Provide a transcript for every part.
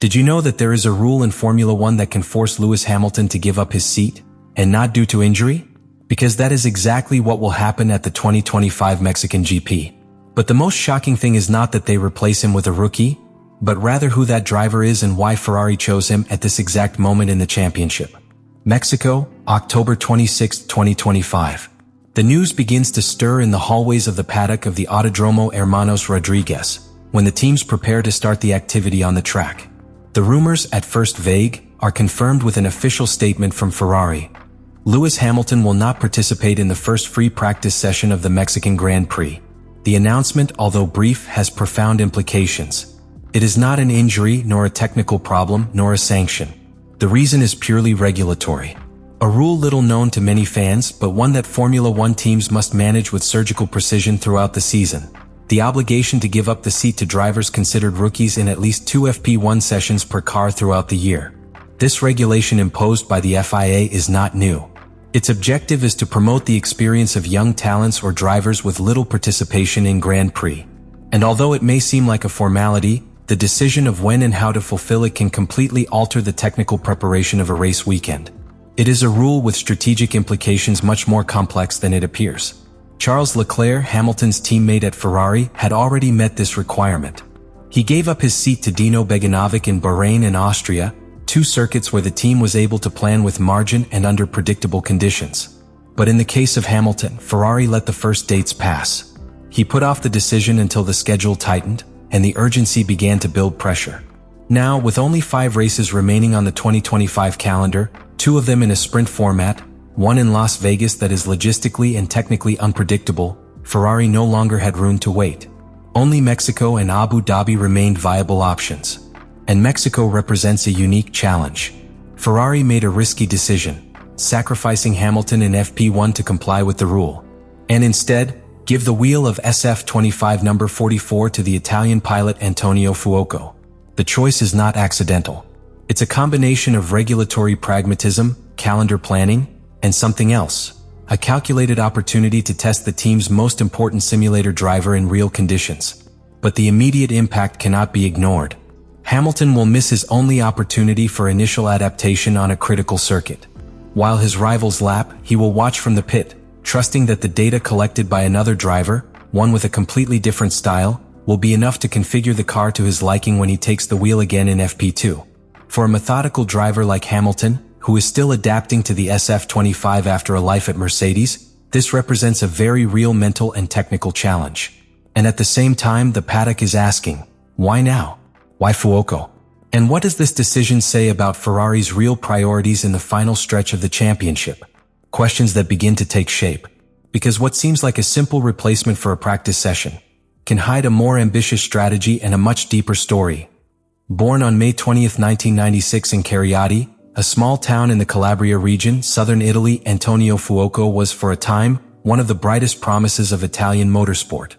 Did you know that there is a rule in Formula One that can force Lewis Hamilton to give up his seat, and not due to injury? Because that is exactly what will happen at the 2025 Mexican GP. But the most shocking thing is not that they replace him with a rookie, but rather who that driver is and why Ferrari chose him at this exact moment in the championship. Mexico, October 26, 2025. The news begins to stir in the hallways of the paddock of the Autódromo Hermanos Rodríguez, when the teams prepare to start the activity on the track. The rumors, at first vague, are confirmed with an official statement from Ferrari. Lewis Hamilton will not participate in the first free practice session of the Mexican Grand Prix. The announcement, although brief, has profound implications. It is not an injury, nor a technical problem, nor a sanction. The reason is purely regulatory. A rule little known to many fans, but one that Formula One teams must manage with surgical precision throughout the season. The obligation to give up the seat to drivers considered rookies in at least 2 FP1 sessions per car throughout the year. This regulation imposed by the FIA is not new. Its objective is to promote the experience of young talents or drivers with little participation in Grand Prix. And although it may seem like a formality, the decision of when and how to fulfill it can completely alter the technical preparation of a race weekend. It is a rule with strategic implications much more complex than it appears. Charles Leclerc, Hamilton's teammate at Ferrari, had already met this requirement. He gave up his seat to Dino Beganovic in Bahrain and Austria, 2 circuits where the team was able to plan with margin and under predictable conditions. But in the case of Hamilton, Ferrari let the first dates pass. He put off the decision until the schedule tightened, and the urgency began to build pressure. Now, with only 5 races remaining on the 2025 calendar, 2 of them in a sprint format, one in Las Vegas that is logistically and technically unpredictable, Ferrari no longer had room to wait. Only Mexico and Abu Dhabi remained viable options. And Mexico represents a unique challenge. Ferrari made a risky decision, sacrificing Hamilton in FP1 to comply with the rule. And instead, give the wheel of SF25 number 44 to the Italian pilot Antonio Fuoco. The choice is not accidental. It's a combination of regulatory pragmatism, calendar planning, and something else, a calculated opportunity to test the team's most important simulator driver in real conditions. But the immediate impact cannot be ignored. Hamilton will miss his only opportunity for initial adaptation on a critical circuit. While his rivals lap, he will watch from the pit, trusting that the data collected by another driver, one with a completely different style, will be enough to configure the car to his liking when he takes the wheel again in FP2. For a methodical driver like Hamilton, who is still adapting to the SF25 after a life at Mercedes, this represents a very real mental and technical challenge. And at the same time, the paddock is asking, why now? Why Fuoco? And what does this decision say about Ferrari's real priorities in the final stretch of the championship? Questions that begin to take shape. Because what seems like a simple replacement for a practice session can hide a more ambitious strategy and a much deeper story. Born on May 20, 1996 in Cariati, a small town in the Calabria region, southern Italy, Antonio Fuoco was for a time one of the brightest promises of Italian motorsport.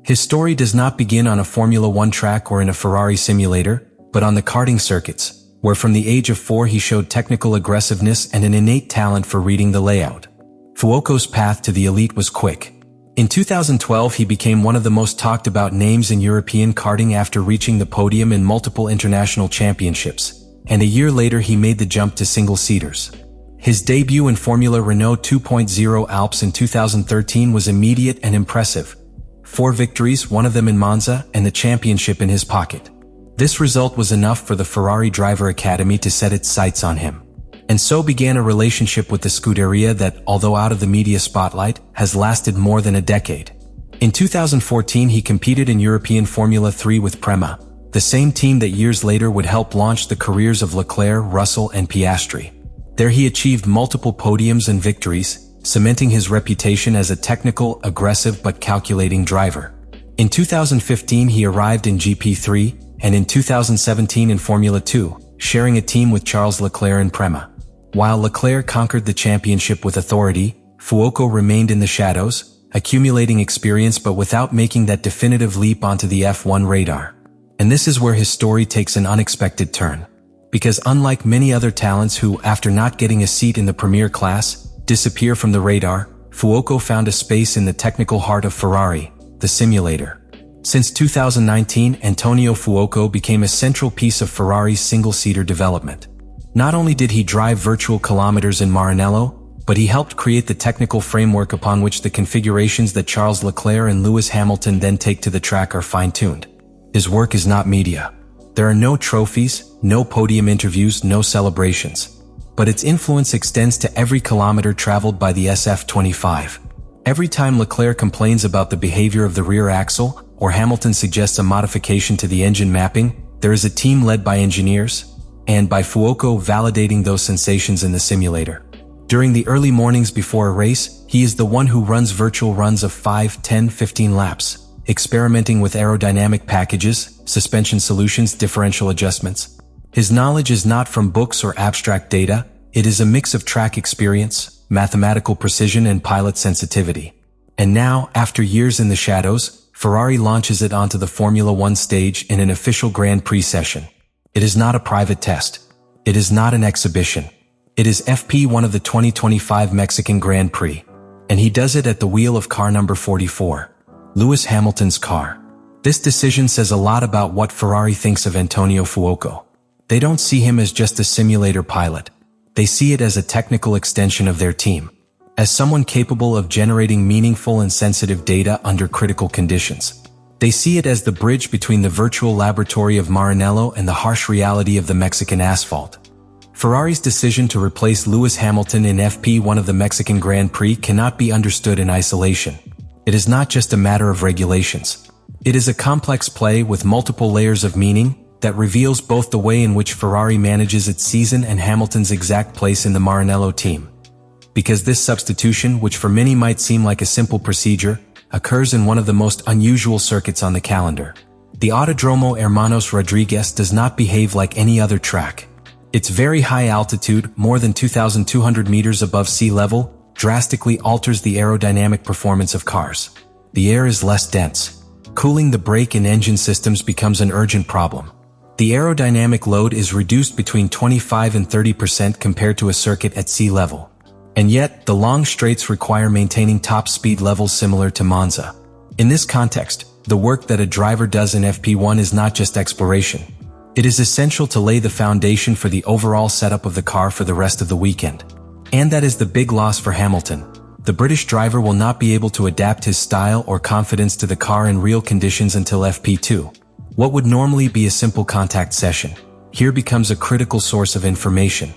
His story does not begin on a Formula One track or in a Ferrari simulator, but on the karting circuits, where from the age of 4 he showed technical aggressiveness and an innate talent for reading the layout. Fuoco's path to the elite was quick. In 2012 he became one of the most talked about names in European karting after reaching the podium in multiple international championships. And a year later he made the jump to single-seaters. His debut in Formula Renault 2.0 Alps in 2013 was immediate and impressive. 4 victories, one of them in Monza, and the championship in his pocket. This result was enough for the Ferrari Driver Academy to set its sights on him. And so began a relationship with the Scuderia that, although out of the media spotlight, has lasted more than a decade. In 2014 he competed in European Formula 3 with Prema, the same team that years later would help launch the careers of Leclerc, Russell, and Piastri. There he achieved multiple podiums and victories, cementing his reputation as a technical, aggressive but calculating driver. In 2015 he arrived in GP3, and in 2017 in Formula 2, sharing a team with Charles Leclerc and Prema. While Leclerc conquered the championship with authority, Fuoco remained in the shadows, accumulating experience but without making that definitive leap onto the F1 radar. And this is where his story takes an unexpected turn. Because unlike many other talents who, after not getting a seat in the premier class, disappear from the radar, Fuoco found a space in the technical heart of Ferrari, the simulator. Since 2019, Antonio Fuoco became a central piece of Ferrari's single-seater development. Not only did he drive virtual kilometers in Maranello, but he helped create the technical framework upon which the configurations that Charles Leclerc and Lewis Hamilton then take to the track are fine-tuned. His work is not media. There are no trophies, no podium interviews, no celebrations. But its influence extends to every kilometer traveled by the SF25. Every time Leclerc complains about the behavior of the rear axle, or Hamilton suggests a modification to the engine mapping, there is a team led by engineers, and by Fuoco validating those sensations in the simulator. During the early mornings before a race, he is the one who runs virtual runs of 5, 10, 15 laps, experimenting with aerodynamic packages, suspension solutions, differential adjustments. His knowledge is not from books or abstract data, it is a mix of track experience, mathematical precision, and pilot sensitivity. And now, after years in the shadows, Ferrari launches it onto the Formula One stage in an official Grand Prix session. It is not a private test. It is not an exhibition. It is FP1 of the 2025 Mexican Grand Prix. And he does it at the wheel of car number 44, Lewis Hamilton's car. This decision says a lot about what Ferrari thinks of Antonio Fuoco. They don't see him as just a simulator pilot. They see it as a technical extension of their team, as someone capable of generating meaningful and sensitive data under critical conditions. They see it as the bridge between the virtual laboratory of Maranello and the harsh reality of the Mexican asphalt. Ferrari's decision to replace Lewis Hamilton in FP1 of the Mexican Grand Prix cannot be understood in isolation. It is not just a matter of regulations. It is a complex play with multiple layers of meaning that reveals both the way in which Ferrari manages its season and Hamilton's exact place in the Maranello team. Because this substitution, which for many might seem like a simple procedure, occurs in one of the most unusual circuits on the calendar. The Autódromo Hermanos Rodríguez does not behave like any other track. Its very high altitude, more than 2,200 meters above sea level, drastically alters the aerodynamic performance of cars. The air is less dense. Cooling the brake and engine systems becomes an urgent problem. The aerodynamic load is reduced between 25 and 30% compared to a circuit at sea level. And yet, the long straights require maintaining top speed levels similar to Monza. In this context, the work that a driver does in FP1 is not just exploration. It is essential to lay the foundation for the overall setup of the car for the rest of the weekend. And that is the big loss for Hamilton. The British driver will not be able to adapt his style or confidence to the car in real conditions until FP2. What would normally be a simple contact session here becomes a critical source of information.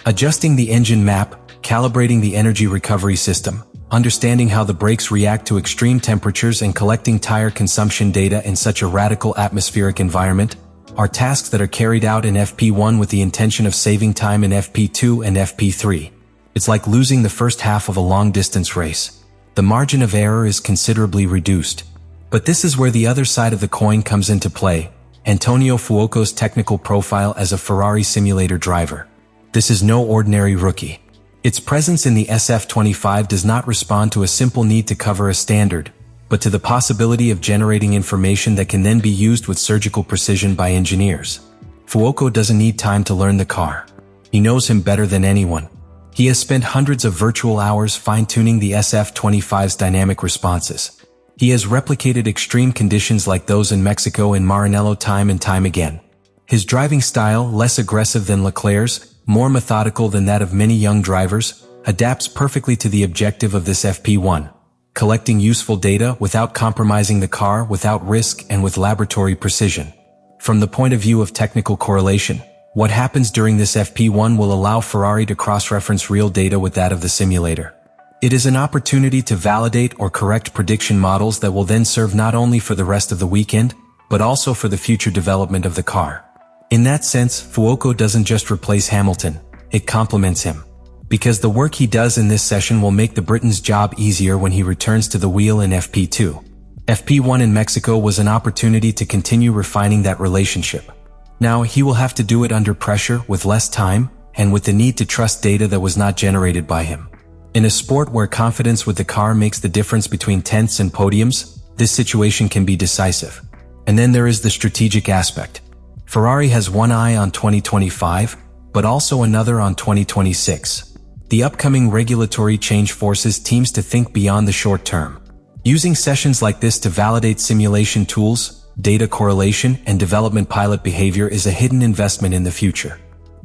Adjusting the engine map, calibrating the energy recovery system, understanding how the brakes react to extreme temperatures, and collecting tire consumption data in such a radical atmospheric environment are tasks that are carried out in FP1 with the intention of saving time in FP2 and FP3. It's like losing the first half of a long-distance race. The margin of error is considerably reduced. But this is where the other side of the coin comes into play: Antonio Fuoco's technical profile as a Ferrari simulator driver. This is no ordinary rookie. Its presence in the SF25 does not respond to a simple need to cover a standard, but to the possibility of generating information that can then be used with surgical precision by engineers. Fuoco doesn't need time to learn the car. He knows him better than anyone. He has spent hundreds of virtual hours fine-tuning the SF25's dynamic responses. He has replicated extreme conditions like those in Mexico and Maranello time and time again. His driving style, less aggressive than Leclerc's, more methodical than that of many young drivers, adapts perfectly to the objective of this FP1, collecting useful data without compromising the car, without risk, and with laboratory precision. From the point of view of technical correlation, what happens during this FP1 will allow Ferrari to cross-reference real data with that of the simulator. It is an opportunity to validate or correct prediction models that will then serve not only for the rest of the weekend, but also for the future development of the car. In that sense, Fuoco doesn't just replace Hamilton, it complements him. Because the work he does in this session will make the Briton's job easier when he returns to the wheel in FP2. FP1 in Mexico was an opportunity to continue refining that relationship. Now he will have to do it under pressure, with less time, and with the need to trust data that was not generated by him. In a sport where confidence with the car makes the difference between tenths and podiums, this situation can be decisive. And then there is the strategic aspect. Ferrari has one eye on 2025, but also another on 2026. The upcoming regulatory change forces teams to think beyond the short term. Using sessions like this to validate simulation tools, data correlation, and development pilot behavior is a hidden investment in the future.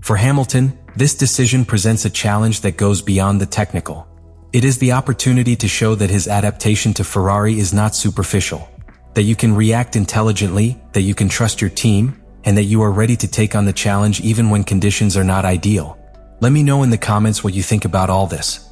For Hamilton, this decision presents a challenge that goes beyond the technical. It is the opportunity to show that his adaptation to Ferrari is not superficial, that you can react intelligently, that you can trust your team, and that you are ready to take on the challenge even when conditions are not ideal. Let me know in the comments what you think about all this.